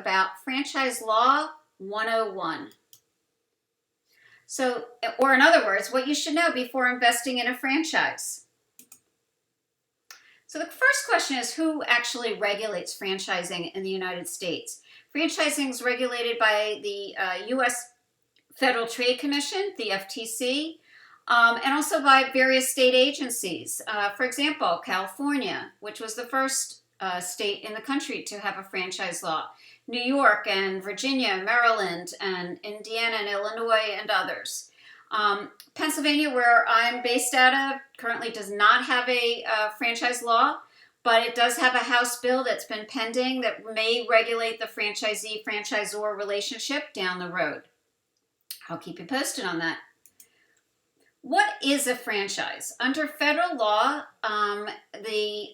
about Franchise Law 101. So, or in other words, what you should know before investing in a franchise. So the first question is, who actually regulates franchising in the United States? Franchising is regulated by the U.S. Federal Trade Commission, the FTC, and also by various state agencies. For example, California, which was the first state in the country to have a franchise law. New York and Virginia, Maryland, and Indiana and Illinois, and others. Pennsylvania, where I'm based out of, currently does not have a franchise law, but it does have a House bill that's been pending that may regulate the franchisee-franchisor relationship down the road. I'll keep you posted on that. What is a franchise? Under federal law, the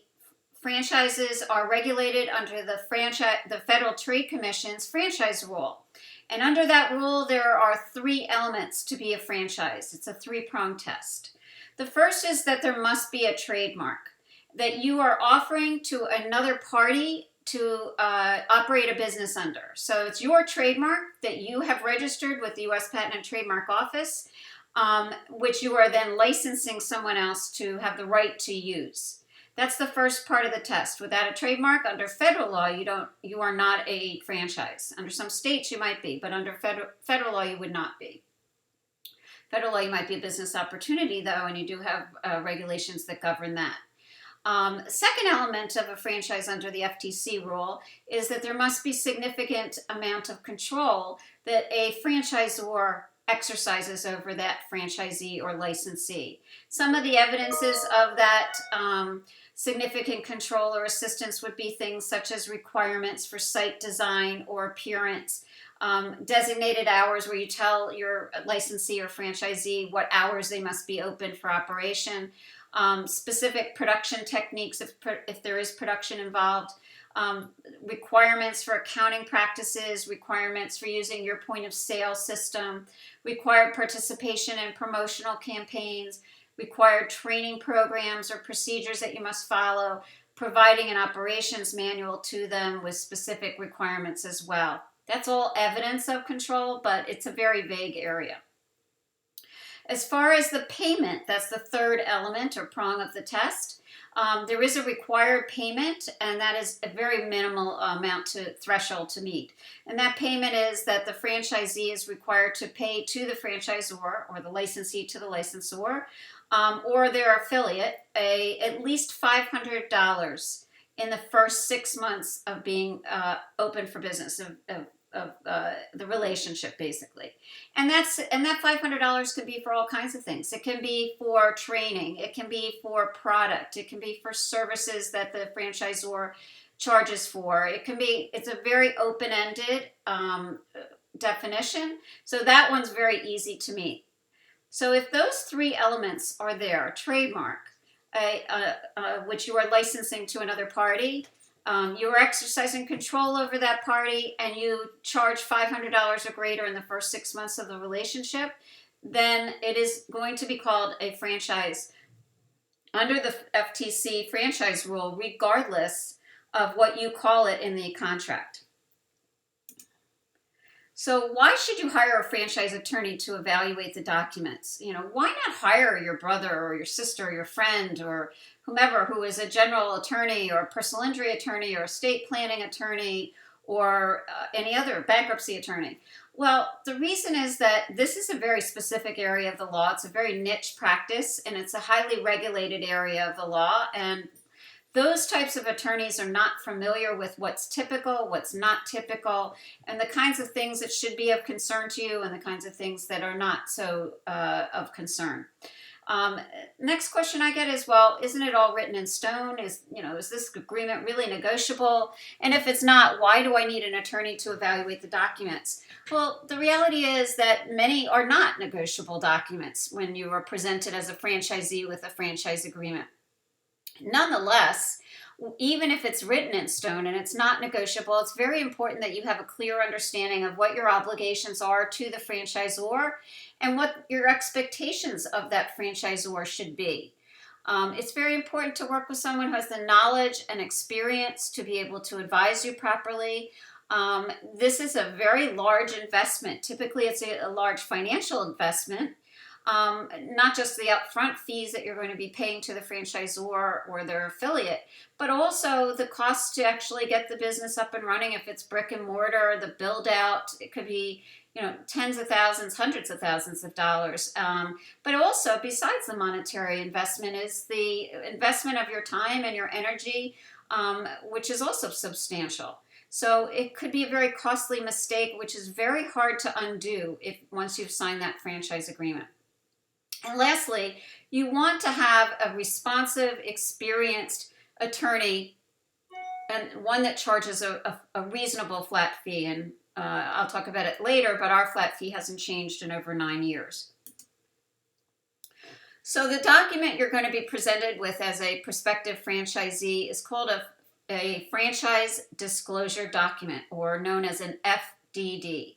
franchises are regulated under the Federal Trade Commission's franchise rule. And under that rule, there are 3 elements to be a franchise. It's a 3-pronged test. The first is that there must be a trademark that you are offering to another party to operate a business under. So it's your trademark that you have registered with the U.S. Patent and Trademark Office, which you are then licensing someone else to have the right to use. That's the first part of the test. Without a trademark, under federal law, you are not a franchise. Under some states, you might be, but under federal law, you would not be. Federal law, you might be a business opportunity, though, and you do have regulations that govern that. Second element of a franchise under the FTC rule is that there must be significant amount of control that a franchisor exercises over that franchisee or licensee. Some of the evidences of that significant control or assistance would be things such as requirements for site design or appearance, designated hours where you tell your licensee or franchisee what hours they must be open for operation, specific production techniques if there is production involved, requirements for accounting practices, requirements for using your point of sale system, required participation in promotional campaigns, required training programs or procedures that you must follow, providing an operations manual to them with specific requirements as well. That's all evidence of control, but it's a very vague area. As far as the payment, that's the third element or prong of the test. There is a required payment, and that is a very minimal threshold to meet. And that payment is that the franchisee is required to pay to the franchisor or the licensee to the licensor or their affiliate at least $500 in the first 6 months of being open for business, of the relationship, basically. And that $500 can be for all kinds of things. It can be for training. It can be for product. It can be for services that the franchisor charges for. It's a very open-ended definition. So that one's very easy to meet. So if those 3 elements are there, a trademark, which you are licensing to another party, you are exercising control over that party, and you charge $500 or greater in the first 6 months of the relationship, then it is going to be called a franchise under the FTC franchise rule, regardless of what you call it in the contract. So why should you hire a franchise attorney to evaluate the documents? Why not hire your brother or your sister or your friend or whomever who is a general attorney or a personal injury attorney or estate planning attorney or any other bankruptcy attorney? Well, the reason is that this is a very specific area of the law. It's a very niche practice, and it's a highly regulated area of the law, and those types of attorneys are not familiar with what's typical, what's not typical, and the kinds of things that should be of concern to you and the kinds of things that are not so of concern. Next question I get is, well, isn't it all written in stone? Is this agreement really negotiable? And if it's not, why do I need an attorney to evaluate the documents? Well, the reality is that many are not negotiable documents when you are presented as a franchisee with a franchise agreement. Nonetheless, even if it's written in stone and it's not negotiable, it's very important that you have a clear understanding of what your obligations are to the franchisor and what your expectations of that franchisor should be. It's very important to work with someone who has the knowledge and experience to be able to advise you properly. This is a very large investment. Typically, it's a large financial investment, not just the upfront fees that you're going to be paying to the franchisor or their affiliate, but also the cost to actually get the business up and running. If it's brick and mortar, the build out, it could be tens of thousands, hundreds of thousands of dollars. But also, besides the monetary investment, is the investment of your time and your energy, which is also substantial. So it could be a very costly mistake, which is very hard to undo once you've signed that franchise agreement. And lastly, you want to have a responsive, experienced attorney, and one that charges a reasonable flat fee. And I'll talk about it later, but our flat fee hasn't changed in over 9 years. So the document you're going to be presented with as a prospective franchisee is called a franchise disclosure document, or known as an FDD.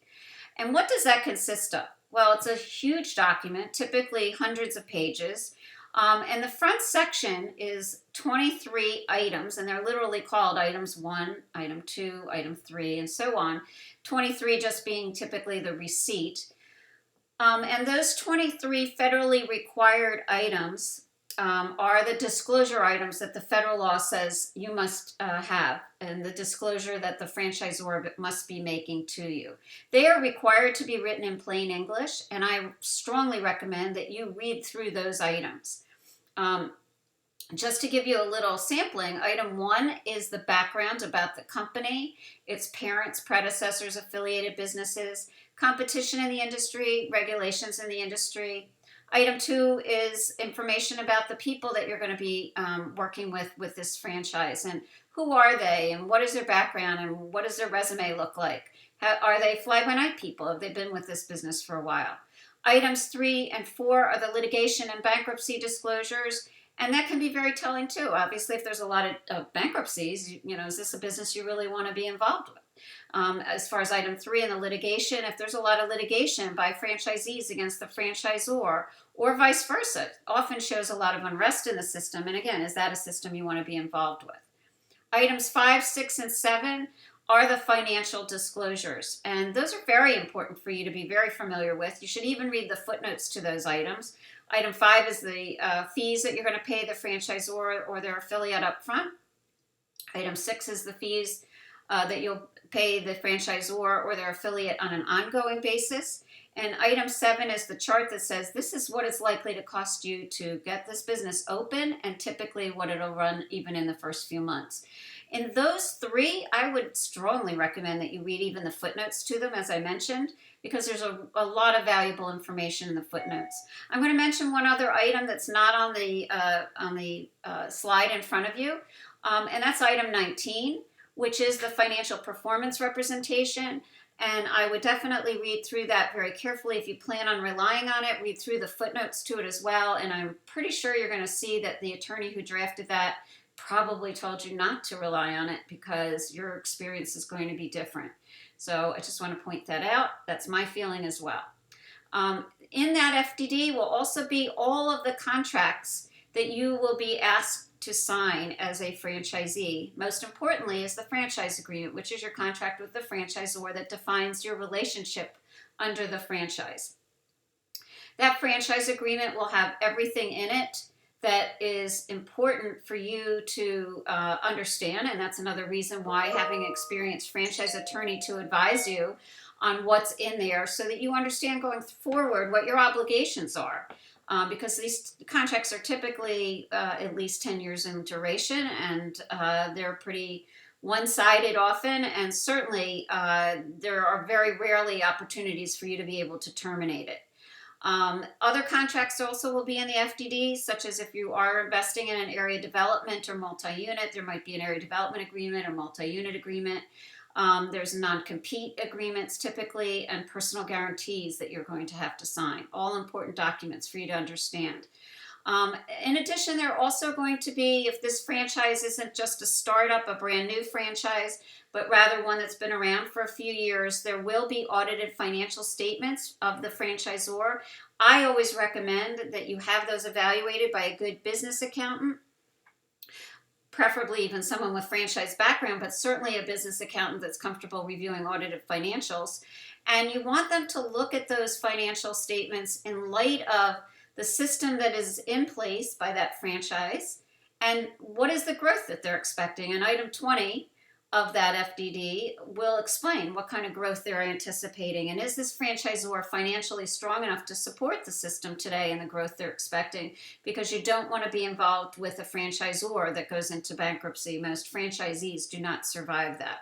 And what does that consist of? Well, it's a huge document, typically hundreds of pages. And the front section is 23 items, and they're literally called items 1, item 2, item 3, and so on. 23 just being typically the receipt. And those 23 federally required items are the disclosure items that the federal law says you must have, and the disclosure that the franchisor must be making to you. They are required to be written in plain English, and I strongly recommend that you read through those items. Just to give you a little sampling, item 1 is the background about the company, its parents, predecessors, affiliated businesses, competition in the industry, regulations in the industry. Item 2 is information about the people that you're going to be working with this franchise, and who are they, and what is their background, and what does their resume look like? Are they fly-by-night people? Have they been with this business for a while? Items 3 and 4 are the litigation and bankruptcy disclosures, and that can be very telling too. Obviously, if there's a lot of bankruptcies, is this a business you really want to be involved with? As far as item 3 in the litigation, if there's a lot of litigation by franchisees against the franchisor, or vice versa, it often shows a lot of unrest in the system. And again, is that a system you want to be involved with? Items 5, 6, and 7 are the financial disclosures. And those are very important for you to be very familiar with. You should even read the footnotes to those items. Item 5 is the fees that you're going to pay the franchisor or their affiliate up front. Item 6 is the fees that you'll pay the franchisor or their affiliate on an ongoing basis. And item 7 is the chart that says this is what it's likely to cost you to get this business open, and typically what it'll run even in the first few months. In those 3, I would strongly recommend that you read even the footnotes to them, as I mentioned, because there's a lot of valuable information in the footnotes. I'm going to mention one other item that's not on the slide in front of you, and that's item 19, which is the financial performance representation. And I would definitely read through that very carefully. If you plan on relying on it, read through the footnotes to it as well. And I'm pretty sure you're going to see that the attorney who drafted that probably told you not to rely on it because your experience is going to be different. So I just want to point that out. That's my feeling as well. In that FDD will also be all of the contracts that you will be asked to sign as a franchisee. Most importantly is the franchise agreement, which is your contract with the franchisor that defines your relationship under the franchise. That franchise agreement will have everything in it that is important for you to understand, and that's another reason why having an experienced franchise attorney to advise you on what's in there so that you understand going forward what your obligations are. Because these contracts are typically at least 10 years in duration, and they're pretty one-sided often, and certainly there are very rarely opportunities for you to be able to terminate it. Other contracts also will be in the FDD, such as if you are investing in an area development or multi-unit, there might be an area development agreement or multi-unit agreement. There's non-compete agreements typically, and personal guarantees that you're going to have to sign. All important documents for you to understand. In addition, there are also going to be, if this franchise isn't just a startup, a brand new franchise, but rather one that's been around for a few years, there will be audited financial statements of the franchisor. I always recommend that you have those evaluated by a good business accountant. preferably even someone with franchise background, but certainly a business accountant that's comfortable reviewing audited financials. And you want them to look at those financial statements in light of the system that is in place by that franchise and what is the growth that they're expecting. And item 20 of that FDD will explain what kind of growth they're anticipating, and is this franchisor financially strong enough to support the system today and the growth they're expecting, because you don't want to be involved with a franchisor that goes into bankruptcy. Most franchisees do not survive that.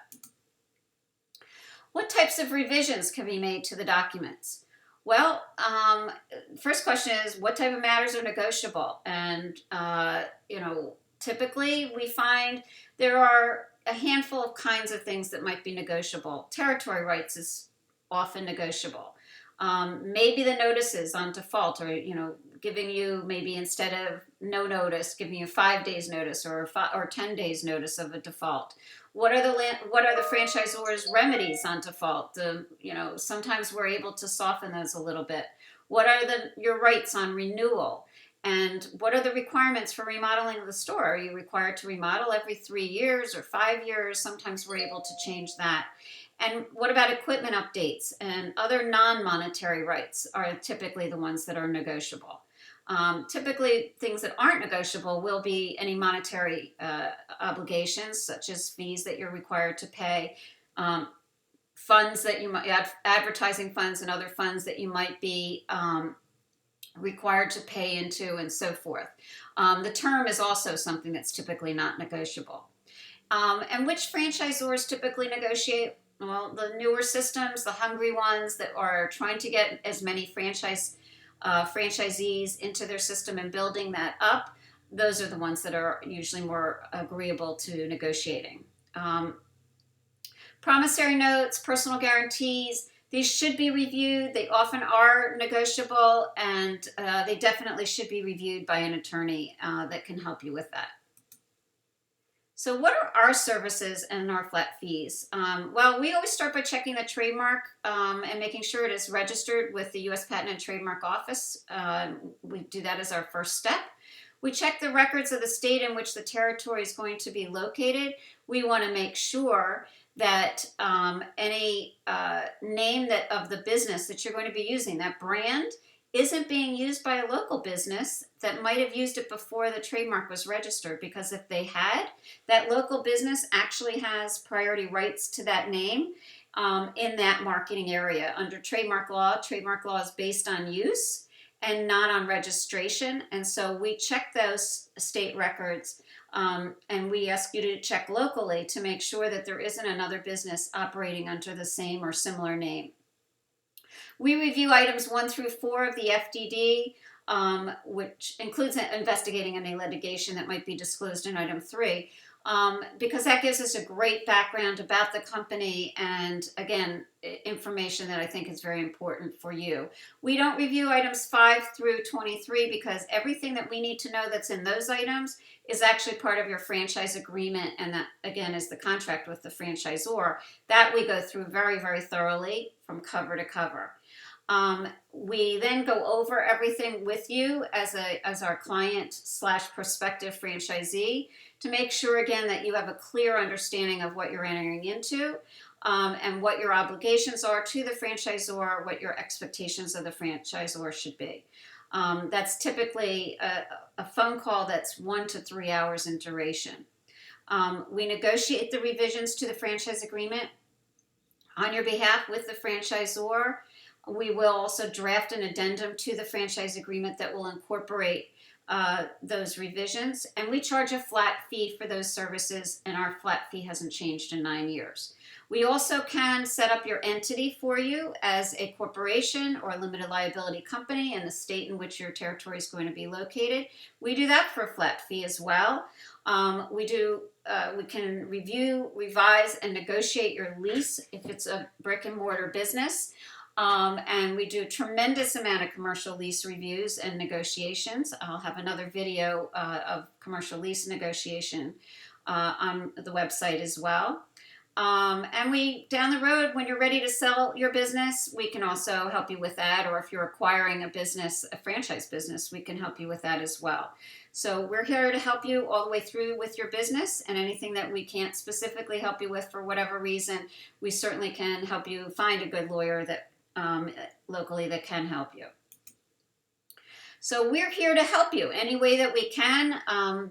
What types of revisions can be made to the documents? Well, first question is, what type of matters are negotiable? And typically we find there are a handful of kinds of things that might be negotiable. Territory rights is often negotiable. Maybe the notices on default, or giving you, maybe instead of no notice, giving you 5 days notice or 10 days notice of a default. What are the franchisor's remedies on default? Sometimes we're able to soften those a little bit. What are your rights on renewal? And what are the requirements for remodeling the store? Are you required to remodel every 3 years or 5 years? Sometimes we're able to change that. And what about equipment updates? And other non-monetary rights are typically the ones that are negotiable. Typically, things that aren't negotiable will be any monetary obligations, such as fees that you're required to pay, funds that you might have, advertising funds and other funds that you might be required to pay into, and so forth. The term is also something that's typically not negotiable. And which franchisors typically negotiate? Well, the newer systems, the hungry ones that are trying to get as many franchisees into their system and building that up, those are the ones that are usually more agreeable to negotiating. Promissory notes, personal guarantees, these should be reviewed. They often are negotiable, and they definitely should be reviewed by an attorney that can help you with that. So what are our services and our flat fees? Well, we always start by checking the trademark and making sure it is registered with the U.S. Patent and Trademark Office. We do that as our first step. We check the records of the state in which the territory is going to be located. We want to make sure that any name of the business that you're going to be using, that brand, isn't being used by a local business that might have used it before the trademark was registered, because if they had, that local business actually has priority rights to that name in that marketing area. Under trademark law is based on use and not on registration, and so we check those state records and we ask you to check locally to make sure that there isn't another business operating under the same or similar name. We review items 1 through 4 of the FDD, which includes investigating any litigation that might be disclosed in item 3, because that gives us a great background about the company and, again, information that I think is very important for you. We don't review items 5 through 23 because everything that we need to know that's in those items is actually part of your franchise agreement, and that, again, is the contract with the franchisor. That we go through very, very thoroughly from cover to cover. We then go over everything with you as our client / prospective franchisee to make sure, again, that you have a clear understanding of what you're entering into and what your obligations are to the franchisor, what your expectations of the franchisor should be. That's typically a phone call that's 1 to 3 hours in duration. We negotiate the revisions to the franchise agreement on your behalf with the franchisor. We will also draft an addendum to the franchise agreement that will incorporate those revisions, and we charge a flat fee for those services, and our flat fee hasn't changed in 9 years. We also can set up your entity for you as a corporation or a limited liability company in the state in which your territory is going to be located. We do that for a flat fee as well. We can review, revise, and negotiate your lease if it's a brick and mortar business. And we do a tremendous amount of commercial lease reviews and negotiations. I'll have another video of commercial lease negotiation on the website as well. And we, down the road, when you're ready to sell your business, we can also help you with that. Or if you're acquiring a business, a franchise business, we can help you with that as well. So we're here to help you all the way through with your business, and anything that we can't specifically help you with for whatever reason, we certainly can help you find a good lawyer that locally that can help you. So we're here to help you any way that we can.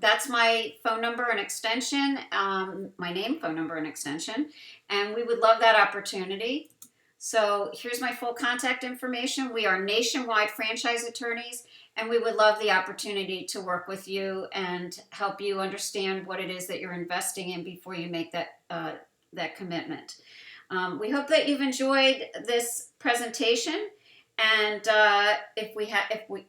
That's my phone number and extension, my name, phone number, and extension, and we would love that opportunity. So here's my full contact information. We are nationwide franchise attorneys, and we would love the opportunity to work with you and help you understand what it is that you're investing in before you make that commitment. We hope that you've enjoyed this presentation. And if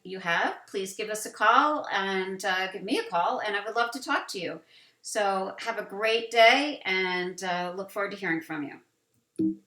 you have, please give us a call and give me a call, and I would love to talk to you. So have a great day, and look forward to hearing from you.